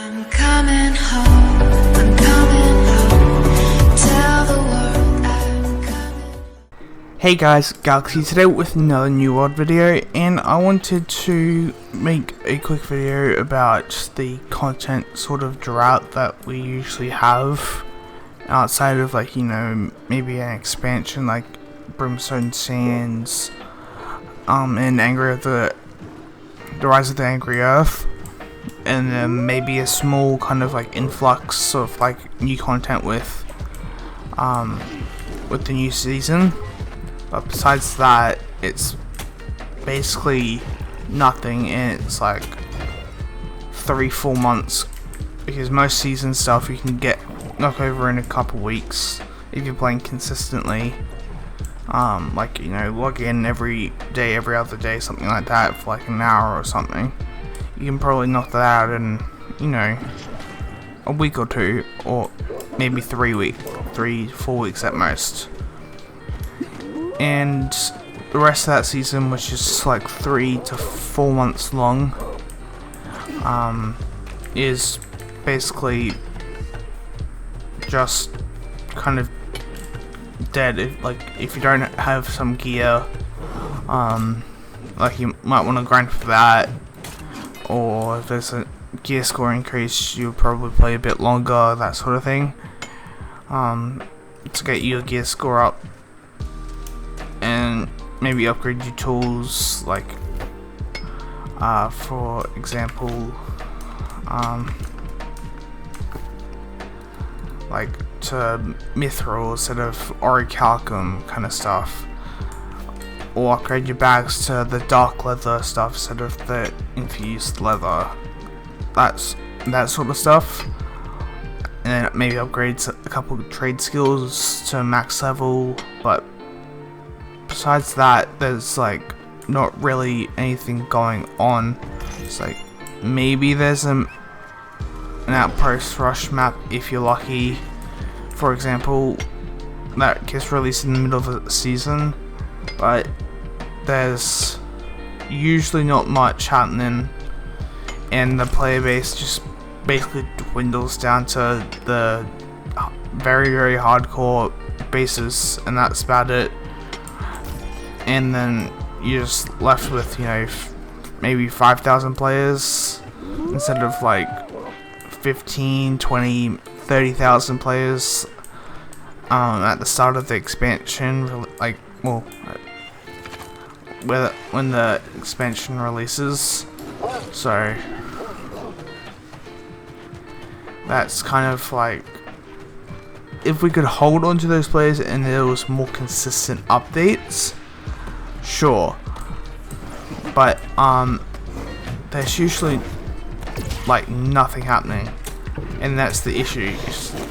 I'm coming home, I'm coming home, tell the world I'm coming. Hey guys, Galaxy today with another New World video, and I wanted to make a quick video about the content sort of drought that we usually have outside of, like, you know, maybe an expansion like Brimstone Sands and the Rise of the Angry Earth, and then maybe a small kind of like influx of like new content with the new season. But besides that, it's basically nothing, and it's like 3-4 months, because most season stuff you can knock over in a couple weeks if you're playing consistently. Like, you know, log in every day, every other day, something like that, for like an hour or something. You can probably knock that out in, you know, a week or two, or maybe 3-4 weeks at most. And the rest of that season, which is like 3 to 4 months long, is basically just kind of dead. If you don't have some gear, like, you might want to grind for that, or if there's a gear score increase, you'll probably play a bit longer, that sort of thing, to get your gear score up, and maybe upgrade your tools, like, for example, like to mithril instead of orichalcum kind of stuff, or upgrade your bags to the dark leather stuff instead of the infused leather, that sort of stuff. And then maybe upgrade a couple of trade skills to max level. But besides that, there's like not really anything going on. It's like maybe there's an outpost rush map if you're lucky, for example, that gets released in the middle of the season, but there's usually not much happening, and the player base just basically dwindles down to the very, very hardcore bases, and that's about it. And then you're just left with, you know, maybe 5,000 players instead of like 15, 20, 30,000 players at the start of the expansion, like, well, when the expansion releases. So that's kind of like, if we could hold on to those players and there was more consistent updates, sure, but there's usually like nothing happening, and that's the issue.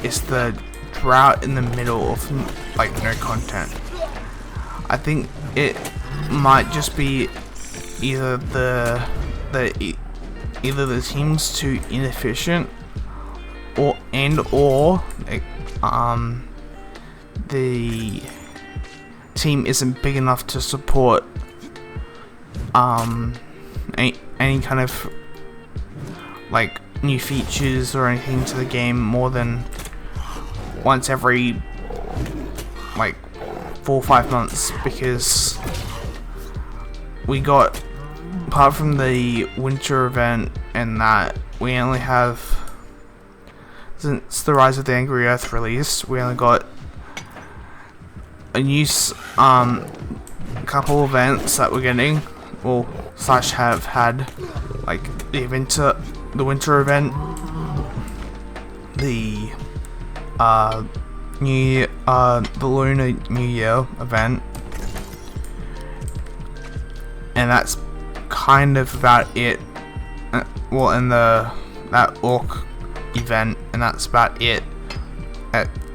It's the drought in the middle of like no content. I think it might just be either the team's too inefficient, or the team isn't big enough to support any kind of like new features or anything to the game more than once every like 4 or 5 months, because we got, apart from the winter event and that, we only have, since the Rise of the Angry Earth release, we only got a new couple events that we're getting, or slash have had, like the winter event, the the Lunar New Year event, and that's kind of about it. Well, and that Orc event, and that's about it.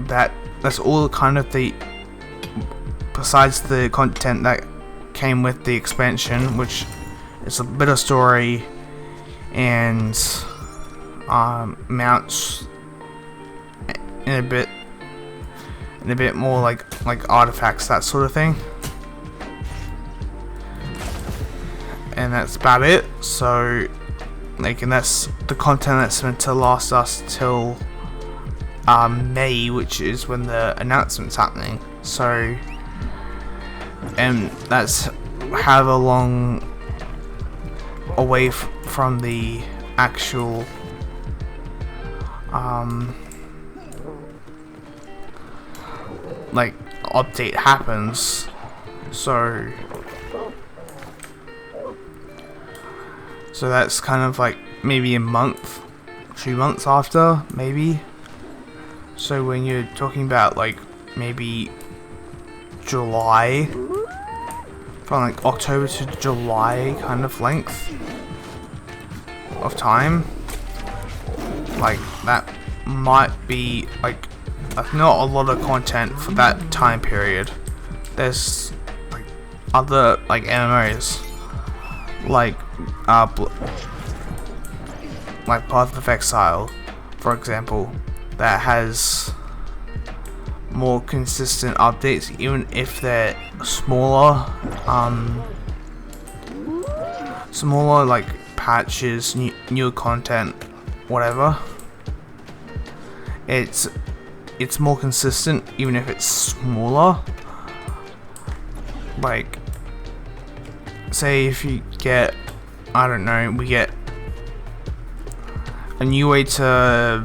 That's all kind of the, besides the content that came with the expansion, which is a bit of story and mounts in a bit more like artifacts, that sort of thing. And that's about it. So like, and that's the content that's meant to last us till May, which is when the announcement's happening. So, and that's however long away from the actual like update happens. So that's kind of like maybe a month, 2 months after, maybe. So when you're talking about like maybe July, from like October to July kind of length of time, like that might be like not a lot of content for that time period. There's like other like MMOs like Path of Exile, for example, that has more consistent updates, even if they're smaller like patches, new content, whatever. It's more consistent even if it's smaller. Like, say if you get, I don't know, we get a new way to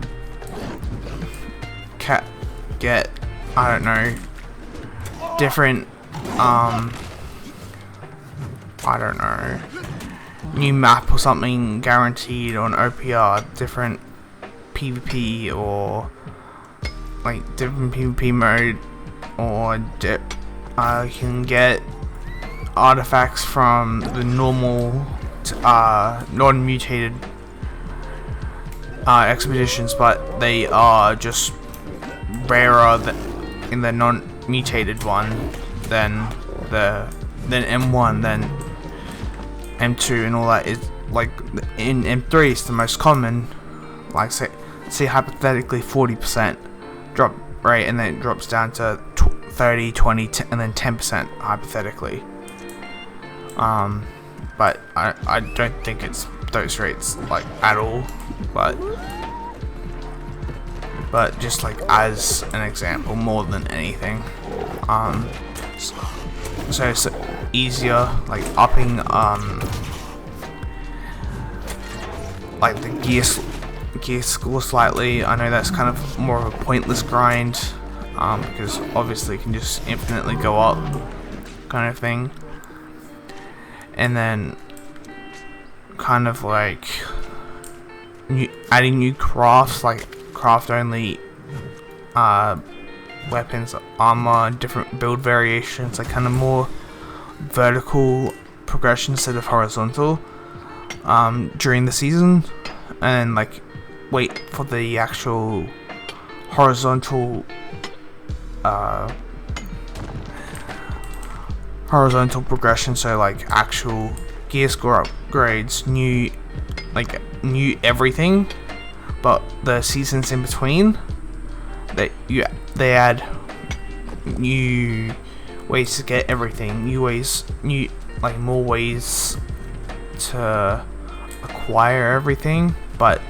get, I don't know, different I don't know, new map or something guaranteed on OPR, different PvP or like different PvP mode, or you can get artifacts from the normal non-mutated expeditions, but they are just rarer in the non-mutated one than M1, then M2 and all that. Is like in M3 it's the most common, like say hypothetically 40% drop rate, and then it drops down to 30, 20, and then 10% hypothetically. But I don't think it's those rates like at all, but just like as an example more than anything. So it's easier, like upping like the gear score slightly. I know that's kind of more of a pointless grind, because obviously it can just infinitely go up kind of thing. And then kind of like adding new crafts, like craft only weapons, armor, different build variations, like kind of more vertical progression instead of horizontal during the season, and like wait for the actual horizontal progression, so like actual gear score upgrades, new everything, but the seasons in between, they add new ways to get everything, more ways to acquire everything, but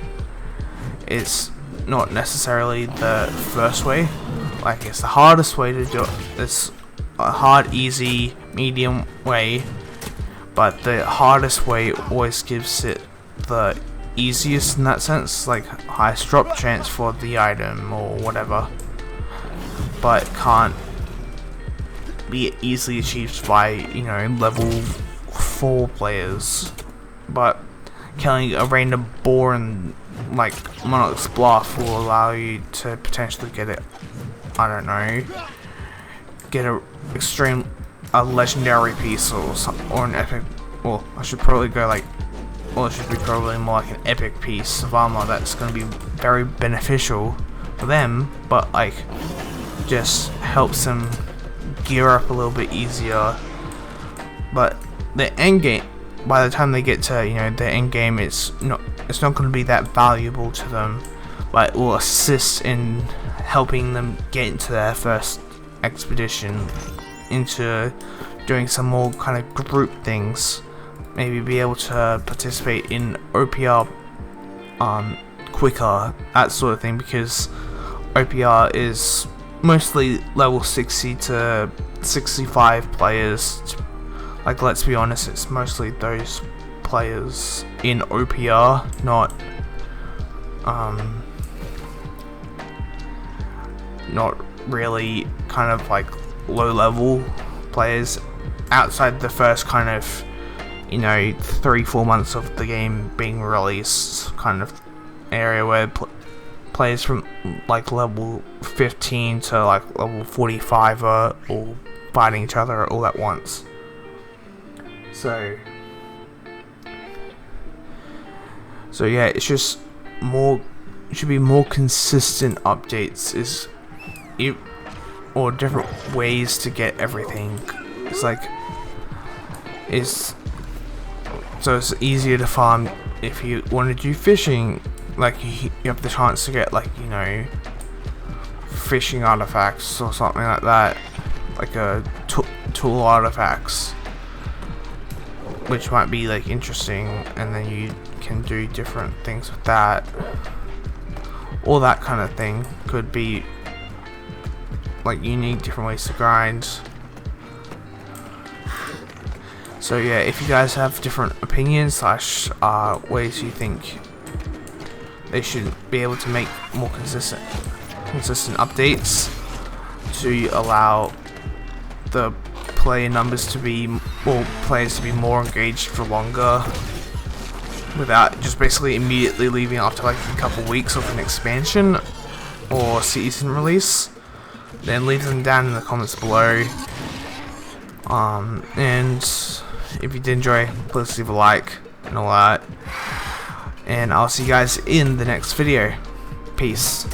it's not necessarily the first way. Like, it's the hardest way to do it. It's a hard, easy, medium way, but the hardest way always gives it the easiest in that sense, like highest drop chance for the item or whatever, but can't be easily achieved by, level 4 players. But killing a random boar in like Monarch's Bluff will allow you to potentially get it, I don't know, get a legendary piece or an epic. Well, I should probably go like, well, it should be probably more like an epic piece of armor that's going to be very beneficial for them, but like just helps them gear up a little bit easier. But the end game, by the time they get to the end game, it's not going to be that valuable to them, but it will assist in helping them get into their first expedition, into doing some more kind of group things, maybe be able to participate in OPR quicker, that sort of thing, because OPR is mostly level 60 to 65 players. Like, let's be honest, it's mostly those players in OPR, not really kind of like low level players outside the first kind of, you know, 3-4 months of the game being released kind of area, where players from like level 15 to like level 45 are all fighting each other all at once. So yeah, it's just more, it should be more consistent updates, or different ways to get everything. It's like, so it's easier to farm if you want to do fishing. Like, you have the chance to get, like, you know, fishing artifacts or something like that, like a tool artifacts, which might be like interesting, and then you can do different things with that. All that kind of thing could be like unique, different ways to grind. So yeah, if you guys have different opinions slash ways you think they should be able to make more consistent updates to allow the player numbers to be, or players to be more engaged for longer, without just basically immediately leaving after like a couple weeks of an expansion or season release, then leave them down in the comments below. And if you did enjoy, please leave a like and all that, and I'll see you guys in the next video. Peace.